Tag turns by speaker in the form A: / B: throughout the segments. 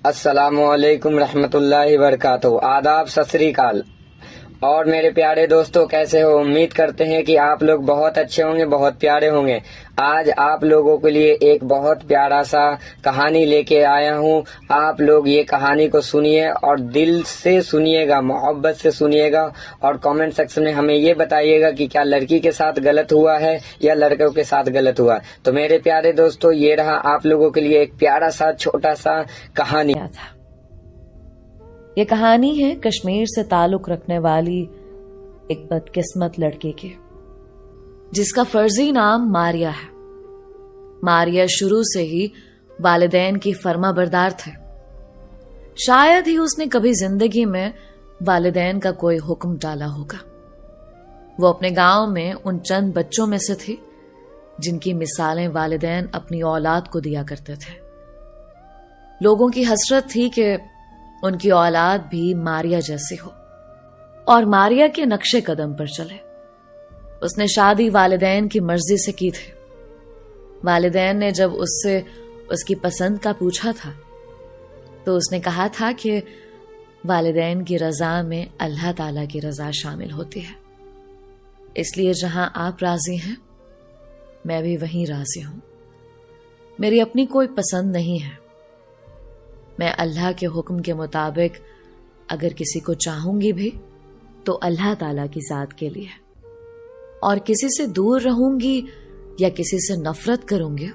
A: السلام علیکم رحمۃ اللہ وبرکاتہ۔ آداب، ست سری اکال۔ اور میرے پیارے دوستو، کیسے ہو؟ امید کرتے ہیں کہ آپ لوگ بہت اچھے ہوں گے، بہت پیارے ہوں گے۔ آج آپ لوگوں کے لیے ایک بہت پیارا سا کہانی لے کے آیا ہوں۔ آپ لوگ یہ کہانی کو سنیے اور دل سے سنیے گا، محبت سے سنیے گا، اور کامنٹ سیکشن میں ہمیں یہ بتائیے گا کہ کیا لڑکی کے ساتھ غلط ہوا ہے یا لڑکوں کے ساتھ غلط ہوا ہے۔ تو میرے پیارے دوستو، یہ رہا آپ لوگوں کے لیے ایک پیارا سا چھوٹا سا کہانی۔
B: یہ کہانی ہے کشمیر سے تعلق رکھنے والی ایک بدقسمت لڑکی کی، جس کا فرضی نام ماریا ہے۔ ماریا شروع سے ہی والدین کی فرما بردار تھے۔ شاید ہی اس نے کبھی زندگی میں والدین کا کوئی حکم ڈالا ہوگا۔ وہ اپنے گاؤں میں ان چند بچوں میں سے تھی جن کی مثالیں والدین اپنی اولاد کو دیا کرتے تھے۔ لوگوں کی حسرت تھی کہ ان کی اولاد بھی ماریا جیسی ہو اور ماریا کے نقشے قدم پر چلے۔ اس نے شادی والدین کی مرضی سے کی تھی۔ والدین نے جب اس سے اس کی پسند کا پوچھا تھا تو اس نے کہا تھا کہ والدین کی رضا میں اللہ تعالی کی رضا شامل ہوتی ہے، اس لیے جہاں آپ راضی ہیں میں بھی وہیں راضی ہوں۔ میری اپنی کوئی پسند نہیں ہے، میں اللہ کے حکم کے مطابق اگر کسی کو چاہوں گی بھی تو اللہ تعالیٰ کی ذات کے لیے، اور کسی سے دور رہوں گی یا کسی سے نفرت کروں گی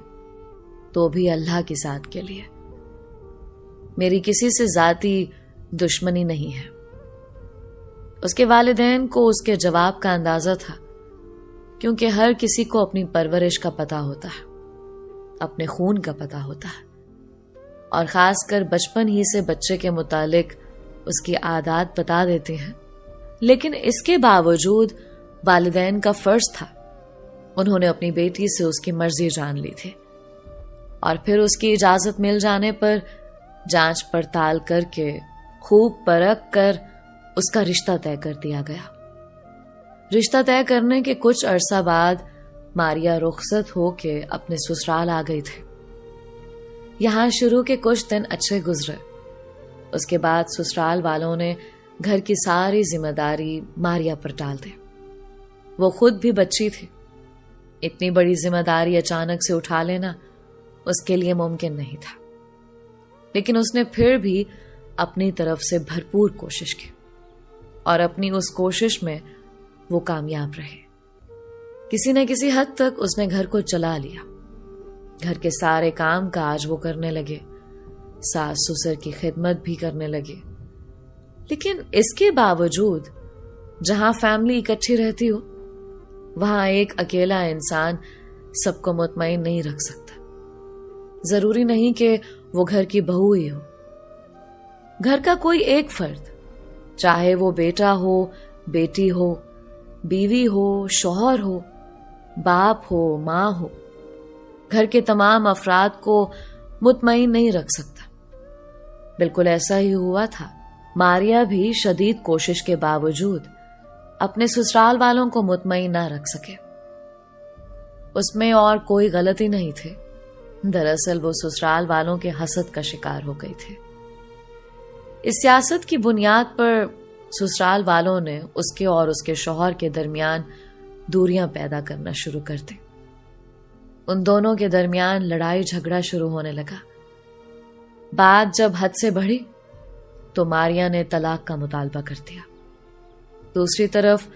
B: تو بھی اللہ کی ذات کے لیے۔ میری کسی سے ذاتی دشمنی نہیں ہے۔ اس کے والدین کو اس کے جواب کا اندازہ تھا، کیونکہ ہر کسی کو اپنی پرورش کا پتہ ہوتا ہے، اپنے خون کا پتہ ہوتا ہے، اور خاص کر بچپن ہی سے بچے کے متعلق اس کی عادات بتا دیتے ہیں۔ لیکن اس کے باوجود والدین کا فرض تھا، انہوں نے اپنی بیٹی سے اس کی مرضی جان لی تھی، اور پھر اس کی اجازت مل جانے پر جانچ پڑتال کر کے خوب پرکھ کر اس کا رشتہ طے کر دیا گیا۔ رشتہ طے کرنے کے کچھ عرصہ بعد ماریا رخصت ہو کے اپنے سسرال آ گئی تھی۔ یہاں شروع کے کچھ دن اچھے گزرے۔ اس کے بعد سسرال والوں نے گھر کی ساری ذمہ داری ماریا پر ڈال دی۔ وہ خود بھی بچی تھی، اتنی بڑی ذمہ داری اچانک سے اٹھا لینا اس کے لیے ممکن نہیں تھا، لیکن اس نے پھر بھی اپنی طرف سے بھرپور کوشش کی، اور اپنی اس کوشش میں وہ کامیاب رہے۔ کسی نہ کسی حد تک اس نے گھر کو چلا لیا۔ گھر کے سارے کام کاج وہ کرنے لگے، ساس سسر کی خدمت بھی کرنے لگے، لیکن اس کے باوجود جہاں فیملی اکٹھی رہتی ہو وہاں ایک اکیلا انسان سب کو مطمئن نہیں رکھ سکتا۔ ضروری نہیں کہ وہ گھر کی بہو ہی ہو، گھر کا کوئی ایک فرد، چاہے وہ بیٹا ہو، بیٹی ہو، بیوی ہو، شوہر ہو، باپ ہو، ماں ہو، گھر کے تمام افراد کو مطمئن نہیں رکھ سکتا۔ بالکل ایسا ہی ہوا تھا۔ ماریا بھی شدید کوشش کے باوجود اپنے سسرال والوں کو مطمئن نہ رکھ سکے۔ اس میں اور کوئی غلطی نہیں تھی، دراصل وہ سسرال والوں کے حسد کا شکار ہو گئی تھی۔ اس سیاست کی بنیاد پر سسرال والوں نے اس کے اور اس کے شوہر کے درمیان دوریاں پیدا کرنا شروع کر دی۔ ان دونوں کے درمیان لڑائی جھگڑا شروع ہونے لگا۔ بات جب حد سے بڑھی تو ماریا نے طلاق کا مطالبہ کر دیا۔ دوسری طرف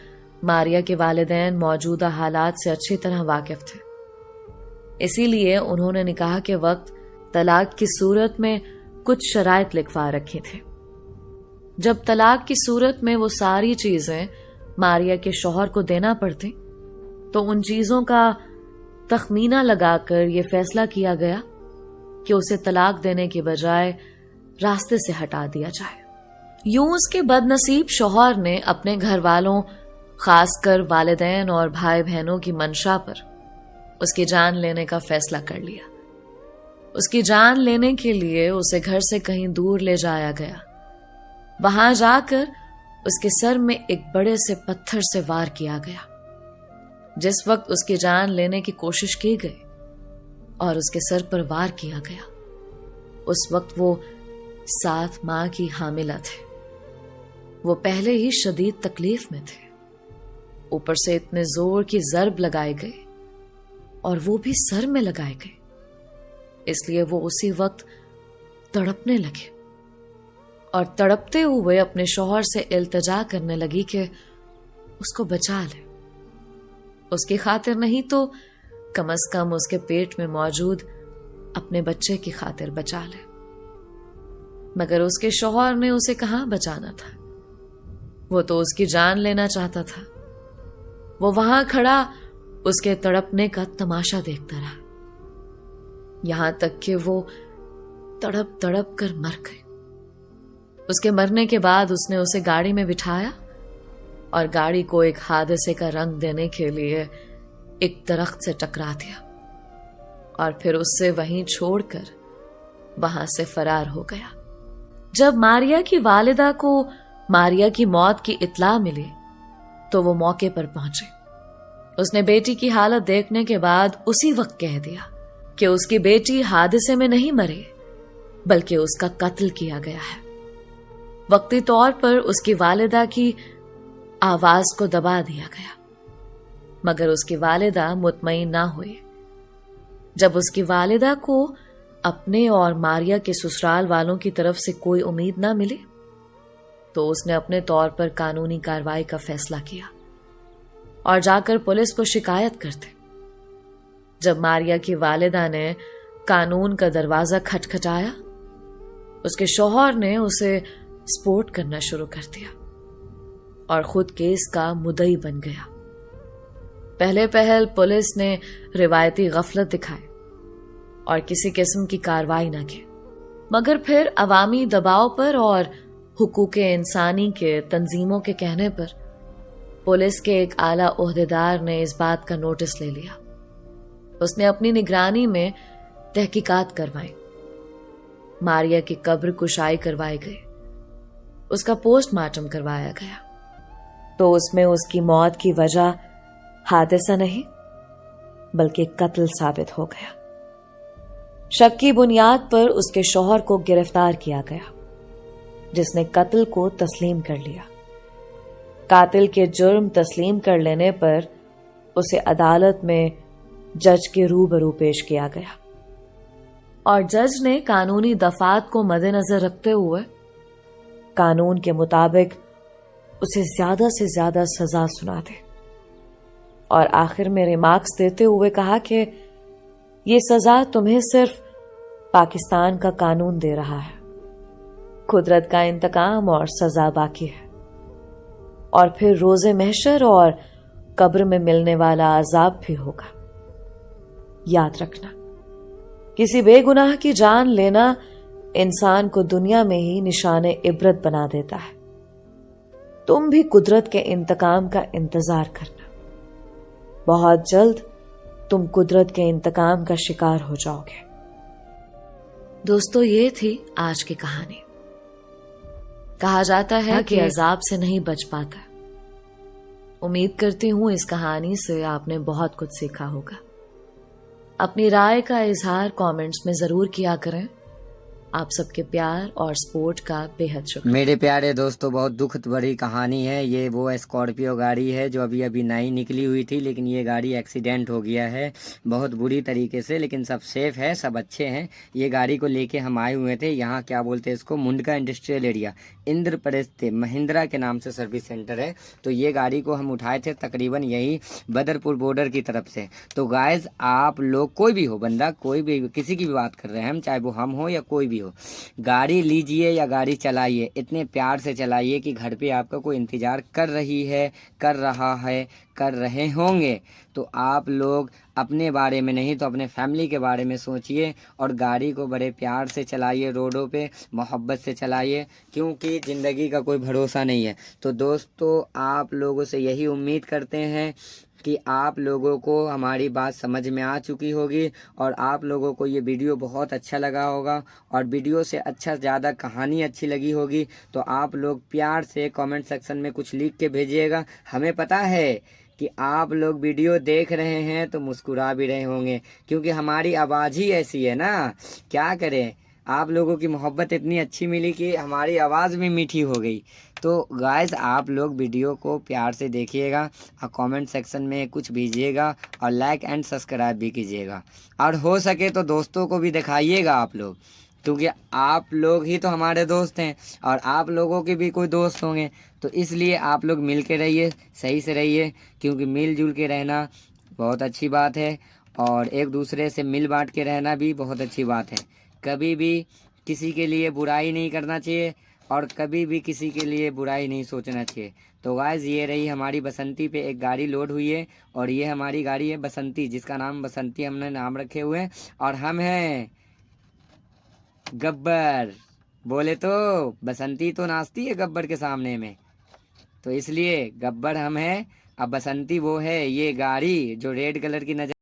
B: ماریا کے والدین موجودہ حالات سے اچھی طرح واقف تھے، اسی لیے انہوں نے نکاح کے وقت طلاق کی صورت میں کچھ شرائط لکھوا رکھی تھے۔ جب طلاق کی صورت میں وہ ساری چیزیں ماریا کے شوہر کو دینا پڑتی تو ان چیزوں کا تخمینہ لگا کر یہ فیصلہ کیا گیا کہ اسے طلاق دینے کے بجائے راستے سے ہٹا دیا جائے۔ یوں اس کے بد نصیب شوہر نے اپنے گھر والوں، خاص کر والدین اور بھائی بہنوں کی منشا پر اس کی جان لینے کا فیصلہ کر لیا۔ اس کی جان لینے کے لیے اسے گھر سے کہیں دور لے جایا گیا۔ وہاں جا کر اس کے سر میں ایک بڑے سے پتھر سے وار کیا گیا۔ جس وقت اس کی جان لینے کی کوشش کی گئی اور اس کے سر پر وار کیا گیا، اس وقت وہ 7 माह की हामिला थे। वो पहले ही शदीद तकलीफ में थे, ऊपर से इतने जोर की जर्ब लगाए गए और वो भी सर में लगाए गए, इसलिए वो उसी वक्त तड़पने लगे और तड़पते हुए अपने शौहर से इल्तिजा करने लगी कि उसको बचा ले, उसकी खातिर नहीं तो कम से कम उसके पेट में मौजूद अपने बच्चे की खातिर बचा ले। मगर उसके शौहर ने उसे कहां बचाना था, वो तो उसकी जान लेना चाहता था। वो वहां खड़ा उसके तड़पने का तमाशा देखता रहा, यहां तक कि वो तड़प तड़प कर मर गई। उसके मरने के बाद उसने उसे गाड़ी में बिठाया और गाड़ी को एक हादसे का रंग देने के लिए एक दरख्त से टकरा दिया और फिर उससे वहीं छोड़कर वहां से फरार हो गया। जब मारिया की वालिदा को मारिया की मौत की इत्ला मिली तो वो मौके पर पहुंचे। उसने बेटी की हालत देखने के बाद उसी वक्त कह दिया कि उसकी बेटी हादसे में नहीं मरी बल्कि उसका कत्ल किया गया है। वक्ती तौर पर उसकी वालिदा की आवाज को दबा दिया गया, मगर उसकी वालिदा मुतमईन ना हुई। जब उसकी वालिदा को अपने और मारिया के ससुराल वालों की तरफ से कोई उम्मीद ना मिली तो उसने अपने तौर पर कानूनी कार्रवाई का फैसला किया और जाकर पुलिस को शिकायत कर दी। जब मारिया की वालिदा ने कानून का दरवाजा खटखटाया, उसके शौहर ने उसे सपोर्ट करना शुरू कर दिया और खुद केस का मुद्दई बन गया। पहले पहल पुलिस ने रिवायती गफलत दिखाई और किसी किस्म की कार्रवाई न की, मगर फिर अवामी दबाव पर और हुकूके इंसानी के तंजीमों के कहने पर पुलिस के एक आला ओहदेदार ने इस बात का नोटिस ले लिया। उसने अपनी निगरानी में तहकीकात करवाई, मारिया की कब्र कुशाई करवाई गई, उसका पोस्टमार्टम करवाया गया तो उसमें उसकी मौत की वजह हादसा नहीं बल्कि कत्ल साबित हो गया। शक की बुनियाद पर उसके शौहर को गिरफ्तार किया गया, जिसने कत्ल को तस्लीम कर लिया। कातिल के जुर्म तस्लीम कर लेने पर उसे अदालत में जज के रूबरू पेश किया गया और जज ने कानूनी दफात को मद्देनजर रखते हुए कानून के मुताबिक उसे ज्यादा से ज्यादा सजा सुना दे और आखिर में रिमार्क्स देते हुए कहा कि ये सजा तुम्हें सिर्फ पाकिस्तान का कानून दे रहा है, कुदरत का इंतकाम और सजा बाकी है और फिर रोजे महशर और कब्र में मिलने वाला अजाब भी होगा। याद रखना, किसी बेगुनाह की जान लेना इंसान को दुनिया में ही निशाने इबरत बना देता है। तुम भी कुदरत के इंतकाम का इंतजार करना, बहुत जल्द तुम कुदरत के इंतकाम का शिकार हो जाओगे। दोस्तों, ये थी आज की कहानी। कहा जाता है कि अजाब से नहीं बच पाता। उम्मीद करती हूं इस कहानी से आपने बहुत कुछ सीखा होगा। अपनी राय का इजहार कमेंट्स में जरूर किया करें। आप सबके प्यार और सपोर्ट का बेहद शुक्रिया।
A: मेरे प्यारे दोस्तों, बहुत दुखद भरी कहानी है। ये वो स्कॉर्पियो गाड़ी है जो अभी अभी नई निकली हुई थी, लेकिन ये गाड़ी एक्सीडेंट हो गया है बहुत बुरी तरीके से, लेकिन सब सेफ है, सब अच्छे हैं। ये गाड़ी को लेके हम आए हुए थे यहाँ, क्या बोलते हैं इसको, मुंडका इंडस्ट्रियल एरिया, इंद्रप्रस्थ महिंद्रा के नाम से सर्विस सेंटर है। तो ये गाड़ी को हम उठाए थे तकरीबन यही बदरपुर बॉर्डर की तरफ से। तो गाइज, आप लोग कोई भी हो, बंदा कोई भी, किसी की भी बात कर रहे हैं हम, चाहे वो हम हो या कोई भी हो, गाड़ी लीजिए या गाड़ी चलाइए, इतने प्यार से चलाइए कि घर पे आपका कोई इंतजार कर रही है, कर रहा है, कर रहे होंगे। तो आप लोग अपने बारे में नहीं तो अपने फैमिली के बारे में सोचिए और गाड़ी को बड़े प्यार से चलाइए, रोडों पे मोहब्बत से चलाइए, क्योंकि ज़िंदगी का कोई भरोसा नहीं है। तो दोस्तों, आप लोगों से यही उम्मीद करते हैं कि आप लोगों को हमारी बात समझ में आ चुकी होगी और आप लोगों को ये वीडियो बहुत अच्छा लगा होगा और वीडियो से अच्छा ज़्यादा कहानी अच्छी लगी होगी। तो आप लोग प्यार से कमेंट सेक्शन में कुछ लिख के भेजिएगा। हमें पता है कि आप लोग वीडियो देख रहे हैं तो मुस्कुरा भी रहे होंगे, क्योंकि हमारी आवाज़ ही ऐसी है ना, क्या करें। आप लोगों की मोहब्बत इतनी अच्छी मिली कि हमारी आवाज़ भी मीठी हो गई। तो गाइस आप लोग वीडियो को प्यार से देखिएगा और कमेंट सेक्शन में कुछ भेजिएगा और लाइक एंड सब्सक्राइब भी कीजिएगा, और हो सके तो दोस्तों को भी दिखाइएगा आप लोग, क्योंकि आप लोग ही तो हमारे दोस्त हैं और आप लोगों के भी कोई दोस्त होंगे। तो इसलिए आप लोग मिल के रहिए, सही से रहिए, क्योंकि मिल जुल के रहना बहुत अच्छी बात है और एक दूसरे से मिल बांट के रहना भी बहुत अच्छी बात है। कभी भी किसी के लिए बुराई नहीं करना चाहिए और कभी भी किसी के लिए बुराई नहीं सोचना चाहिए। तो गाइस ये रही हमारी बसंती पे एक गाड़ी लोड हुई है और ये हमारी गाड़ी है बसंती, जिसका नाम बसंती हमने नाम रखे हुए हैं, और हम हैं गब्बर। बोले तो बसंती तो नाचती है गब्बर के सामने में, तो इसलिए गब्बर हम हैं। अब बसंती वो है ये गाड़ी जो रेड कलर की नजर